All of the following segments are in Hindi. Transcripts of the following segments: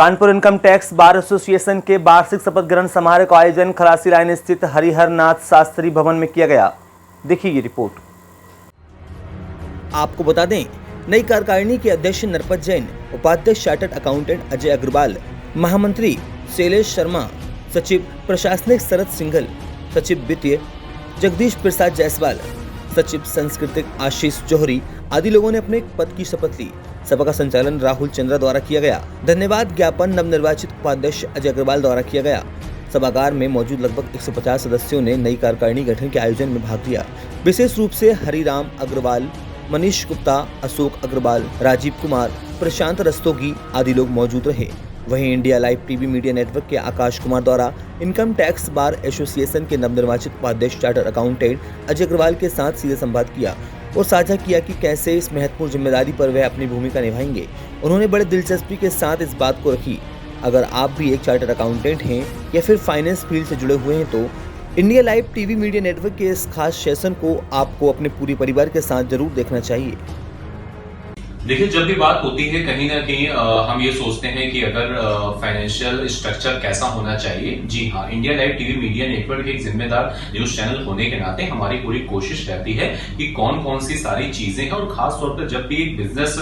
Kanpur income tax bar association के वार्षिक शपथ ग्रहण समारोह का आयोजन खलासी लाइन स्थित हरिहर नाथ शास्त्री भवन में किया गया। देखिए ये रिपोर्ट। आपको बता दें, नई कार्यकारिणी के अध्यक्ष नरपत जैन, उपाध्यक्ष चार्टर्ड अकाउंटेंट अजय अग्रवाल, महामंत्री शैलेश शर्मा, सचिव प्रशासनिक शरद सिंघल, सचिव वित्तीय जगदीश प्रसाद जायसवाल, सचिव सांस्कृतिक आशीष जौहरी आदि लोगों ने अपने पद की शपथ ली। सभा का संचालन राहुल चंद्रा द्वारा किया गया। धन्यवाद ज्ञापन नवनिर्वाचित उपाध्यक्ष अजय अग्रवाल द्वारा किया गया। सभागार में मौजूद लगभग 150 सदस्यों ने नई कार्यकारिणी गठन के आयोजन में भाग लिया। विशेष रूप से हरिराम अग्रवाल, मनीष गुप्ता, अशोक अग्रवाल, राजीव कुमार, प्रशांत रस्तोगी आदि लोग मौजूद रहे। वहीं India live TV media network के आकाश कुमार द्वारा इनकम टैक्स बार एसोसिएशन के नवनिर्वाचित उपाध्यक्ष चार्टर्ड अकाउंटेंट अजय अग्रवाल के साथ सीधे संवाद किया और साझा किया कि कैसे इस महत्वपूर्ण जिम्मेदारी पर वह अपनी भूमिका निभाएंगे। उन्होंने बड़े दिलचस्पी के साथ इस बात को रखी, अगर आप भी एक चार्टर्ड अकाउंटेंट हैं या फिर फाइनेंस फील्ड से जुड़े हुए हैं तो India live TV media network के इस खास सेशन को आपको अपने पूरे परिवार के साथ जरूर देखना चाहिए। देखिए, जब भी बात होती है कहीं ना कहीं हम ये सोचते हैं कि अगर फाइनेंशियल स्ट्रक्चर कैसा होना चाहिए। जी हाँ, India live TV media network एक जिम्मेदार न्यूज चैनल होने के नाते हमारी पूरी कोशिश रहती है कि कौन कौन सी सारी चीजें हैं, और खास तौर पर जब भी एक बिजनेस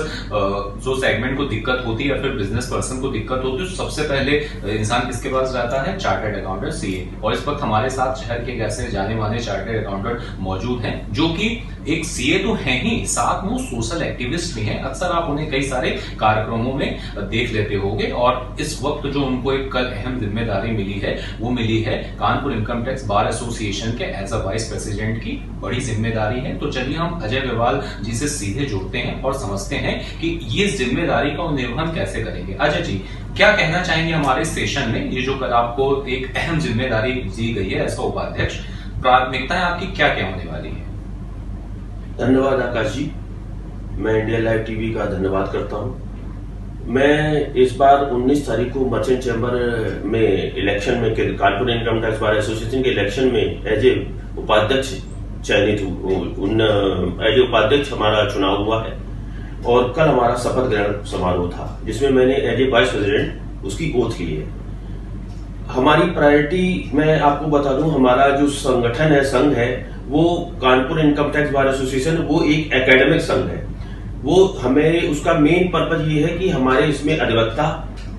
जो सेगमेंट को दिक्कत होती है या फिर बिजनेस पर्सन को दिक्कत होती है, तो सबसे पहले इंसान किसके पास जाता है? Chartered accountant, CA. और इस वक्त हमारे साथ शहर के ऐसे जाने माने चार्टर्ड अकाउंटेंट मौजूद हैं जो कि एक सीए तो है ही, साथ में सोशल एक्टिविस्ट भी हैं। अक्सर आप उन्हें कई सारे कार्यक्रमों में देख लेते होंगे, और इस वक्त जो उनको एक कल अहम जिम्मेदारी मिली है वो मिली है Kanpur income tax bar association के एज अ वाइस प्रेसिडेंट की बड़ी जिम्मेदारी है। तो चलिए हम अजय अग्रवाल जी से सीधे जुड़ते हैं और समझते हैं कि ये जिम्मेदारी का निर्वहन कैसे करेंगे। अजय जी, क्या कहना चाहेंगे हमारे सेशन में, ये जो कल आपको एक अहम जिम्मेदारी दी गई है एज उपाध्यक्ष, प्राथमिकताएं आपकी क्या क्या होने वाली है? धन्यवाद आकाश जी, मैं इंडिया लाइव टीवी का धन्यवाद करता हूं। मैं इस बार 19 तारीख को मर्चेंट चैम्बर में इलेक्शन में Kanpur income tax bar association के इलेक्शन में एज ए उपाध्यक्ष चयनित एज ए उपाध्यक्ष हमारा चुनाव हुआ है, और कल हमारा शपथ ग्रहण समारोह था जिसमें मैंने एज ए वाइस प्रेसिडेंट उसकी ओथ ली है। हमारी प्रायोरिटी मैं आपको बता दूं, हमारा जो संगठन है, संघ है, वो Kanpur income tax bar association, वो एक एकेडमिक संघ है। वो हमें उसका मेन पर्पज ये है कि हमारे इसमें अधिवक्ता,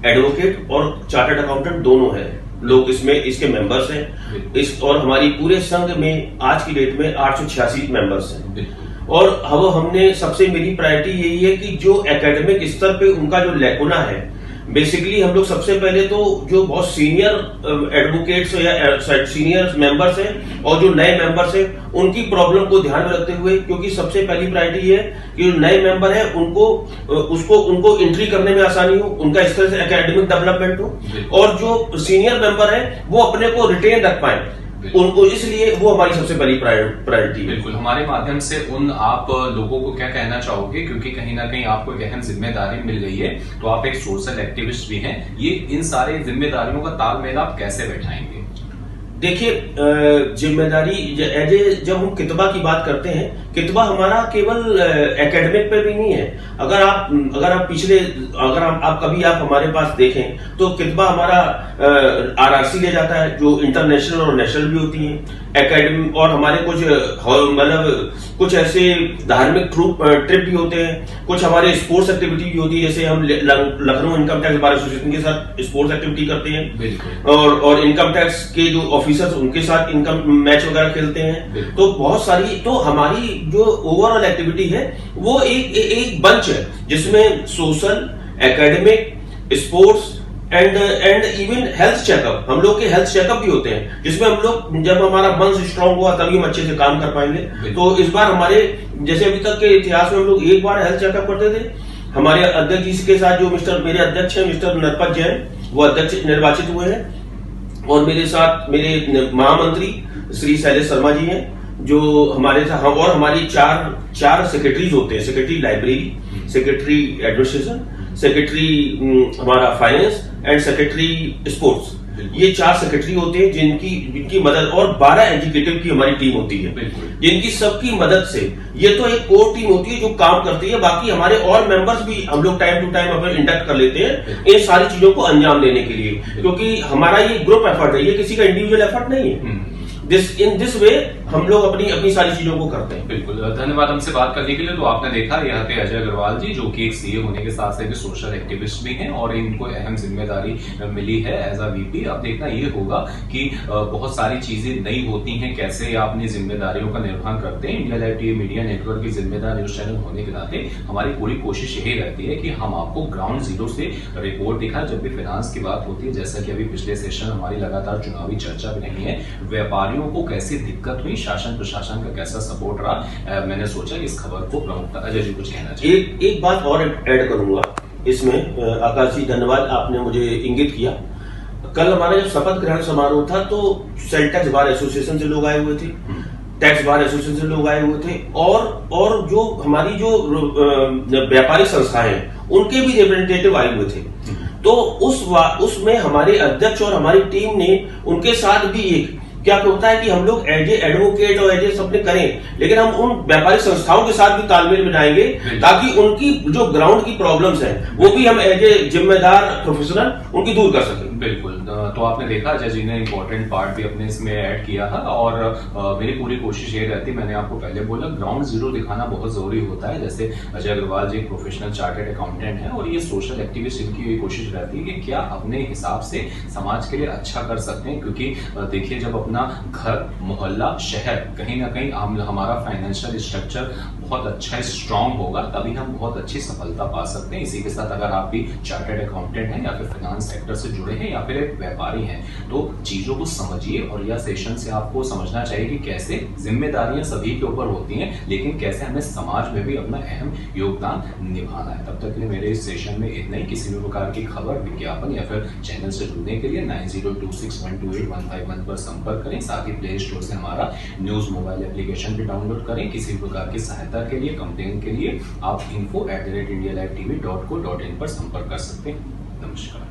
एडवोकेट और चार्टर्ड अकाउंटेंट दोनों हैं लोग इसमें, इसके मेंबर्स हैं। और हमारी पूरे संघ में आज की डेट में 886 मेंबर्स हैं। और अब हमने सबसे मेरी प्रायोरिटी यही है कि जो एकेडमिक स्तर पे उनका जो लैकुना है, बेसिकली हम लोग सबसे पहले तो जो बहुत सीनियर एडवोकेट्स या सीनियर मेंबर्स हैं और जो नए मेंबर्स हैं उनकी प्रॉब्लम को ध्यान में रखते हुए, क्योंकि सबसे पहली प्रायोरिटी है कि जो नए मेंबर हैं उनको एंट्री करने में आसानी हो, उनका इस तरह से एकेडमिक डेवलपमेंट हो, और जो सीनियर मेंबर हैं वो अपने को रिटेन रख पाए उनको, इसलिए वो हमारी सबसे पहली प्रायोरिटी है। बिल्कुल, हमारे माध्यम से उन आप लोगों को क्या कहना चाहोगे, क्योंकि कहीं ना कहीं आपको एक अहम जिम्मेदारी मिल गई है, तो आप एक सोशल एक्टिविस्ट भी हैं, ये इन सारे जिम्मेदारियों का तालमेल आप कैसे बैठाएंगे? देखिए, जिम्मेदारी जब हम कितबा की बात करते हैं, कितबा हमारा केवल एकेडमिक पे भी नहीं है। अगर आप पिछले आप कभी आप हमारे पास देखें तो कितबा हमारा आरआरसी ले जाता है, जो इंटरनेशनल और नेशनल भी होती है एकेडमी, और हमारे कुछ ऐसे धार्मिक ट्रिप भी होते हैं, कुछ हमारे स्पोर्ट्स एक्टिविटी भी होती है, जैसे हम Lucknow income tax bar association के साथ स्पोर्ट्स एक्टिविटी करते हैं, और इनकम टैक्स के जो ऑफिसर्स उनके साथ इनकम मैच वगैरह खेलते हैं। तो बहुत सारी, तो हमारी जो ओवरऑल एक्टिविटी है वो एक बंच है जिसमें social, academic, sports and even health checkup, हम लोग के हेल्थ चेकअप भी होते हैं, जिसमें हम लोग, जब हमारा मंच स्ट्रांग हुआ तभी हम अच्छे से काम कर पाएंगे। तो इस बार हमारे, जैसे अभी तक के इतिहास में हम लोग एक बार हेल्थ चेकअप करते थे। हमारे अध्यक्ष जी के साथ जो मेरे अध्यक्ष हैं मिस्टर नरपत जैन, वो अध्यक्ष निर्वाचित हुए हैं, और मेरे साथ मेरे महामंत्री श्री शैलेश शर्मा जी हैं जो हमारे साथ, और हमारी चार सेक्रेटरीज होते हैं, secretary library, secretary administration, secretary हमारा फाइनेंस एंड सेक्रेटरी स्पोर्ट्स। ये 4 सेक्रेटरी होते हैं जिनकी मदद, और 12 एग्जीक्यूटिव की हमारी टीम होती है, जिनकी सबकी मदद से ये तो एक कोर टीम होती है जो काम करती है। बाकी हमारे और मेंबर्स भी हम लोग टाइम टू टाइम अपने इंडक्ट कर लेते हैं इन सारी चीजों को अंजाम देने के लिए, क्योंकि हमारा ये ग्रुप एफर्ट है, ये किसी का इंडिविजुअल एफर्ट नहीं है। इन दिस वे हम लोग अपनी सारी चीजों को करते हैं। बिल्कुल, धन्यवाद हमसे बात करने के लिए। तो आपने देखा यहाँ पे अजय अग्रवाल जी, जो कि एक सीए होने के साथ साथ सोशल एक्टिविस्ट भी हैं और इनको अहम जिम्मेदारी मिली है एज अ वीपी। अब देखना ये होगा कि बहुत सारी चीजें नई होती हैं, कैसे आप अपनी जिम्मेदारियों का निर्वहन करते हैं। India live TV media network की जिम्मेदार न्यूज चैनल होने के नाते हमारी पूरी कोशिश यही रहती है कि हम आपको ग्राउंड जीरो से रिपोर्ट दिखाएं। जब भी फाइनेंस की बात होती है, जैसा कि अभी पिछले सेशन हमारी लगातार चुनावी चर्चा भी रही है, व्यापारियों को कैसी दिक्कत हुई, शासन प्रशासन का कैसा सपोर्ट रहा, मैंने सोचा इस खबर को प्रमुखता। अजय जी कुछ कहना चाहिए? एक बात और ऐड करूंगा इसमें। आकाश जी धन्यवाद, आपने मुझे इंगित किया। कल हमारा जब शपथ ग्रहण समारोह था तो सेल टैक्स बार एसोसिएशन से लोग आए हुए थे, टैक्स बार एसोसिएशन से लोग आए हुए थे, और जो हमारी जो व्यापारिक संस्थाएं हैं उनके भी रिप्रेजेंटेटिव आए हुए थे। तो उसमें हमारे अध्यक्ष और हमारी टीम ने उनके साथ भी एक क्या होता है कि हम लोग एज ए एडवोकेट और एज ए सबने करें, लेकिन हम उन व्यापारिक संस्थाओं के साथ भी तालमेल बिठाएंगे ताकि उनकी जो ग्राउंड की प्रॉब्लम्स हैं वो भी हम एज ए जिम्मेदार प्रोफेशनल उनकी दूर कर सकें। बिल्कुल, तो आपने देखा अजय जी ने इंपॉर्टेंट पार्ट भी अपने इसमें ऐड किया है और मेरी पूरी कोशिश ये रहती है, मैंने आपको पहले बोला, ग्राउंड जीरो दिखाना बहुत जरूरी होता है। जैसे अजय अग्रवाल जी एक प्रोफेशनल चार्टर्ड अकाउंटेंट है और ये सोशल एक्टिविस्ट, इनकी ये कोशिश रहती है कि क्या अपने हिसाब से समाज के लिए अच्छा कर सकते हैं। क्योंकि देखिए, जब अपना घर, मोहल्ला, शहर कहीं ना कहीं हमारा फाइनेंशियल स्ट्रक्चर बहुत अच्छा स्ट्रांग होगा, तभी हम बहुत अच्छी सफलता पा सकते हैं। इसी के साथ अगर आप भी चार्टर्ड अकाउंटेंट हैं या फिर फाइनेंस सेक्टर से जुड़े हैं या फिर एक व्यापारी हैं, तो चीजों को समझिए और यह सेशन से आपको समझना चाहिए कि कैसे जिम्मेदारियां सभी के ऊपर होती हैं, लेकिन कैसे हमें समाज में भी अपना अहम योगदान निभाना है। तब तक के लिए मेरे इस सेशन में इतना ही। किसी भी प्रकार की खबर, विज्ञापन या फिर चैनल से जुड़ने के लिए 9026128151 पर संपर्क करें। साथ ही प्ले स्टोर से हमारा न्यूज मोबाइल एप्लीकेशन भी डाउनलोड करें। किसी भी प्रकार की सहायता के लिए, कंप्लेन के लिए आप info@indialivetv.co.in पर संपर्क कर सकते हैं। नमस्कार।